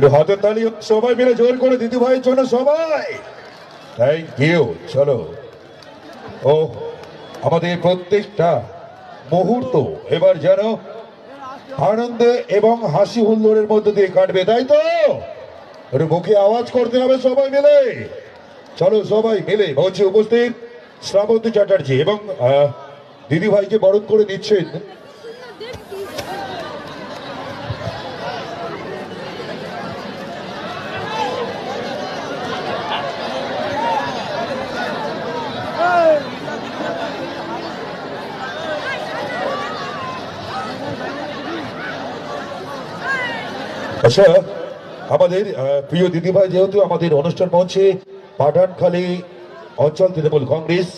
একটু হাতের তালি সবাই মিলে জোর করে দিদি ভাইয়ের জন্য সবাই। Thank you. চলো, ও আমাদের প্রত্যেকটা মুহূর্ত এবার যেন আনন্দে এবং হাসি হুল্লোড়ের মধ্যে দিয়ে কাটবে, তাই তো? একটু মুখে আওয়াজ করতে হবে সবাই মিলে। চলো সবাই মিলে মঞ্চে উপস্থিত শ্রাবন্তী চ্যাটার্জি এবং দিদি ভাইকে বরণ করে নিচ্ছেন আচ্ছা আমাদের প্রিয় দিদিভাই যেহেতু আমাদের অনুষ্ঠান মঞ্চে পাঠানখালী অঞ্চল তৃণমূল কংগ্রেস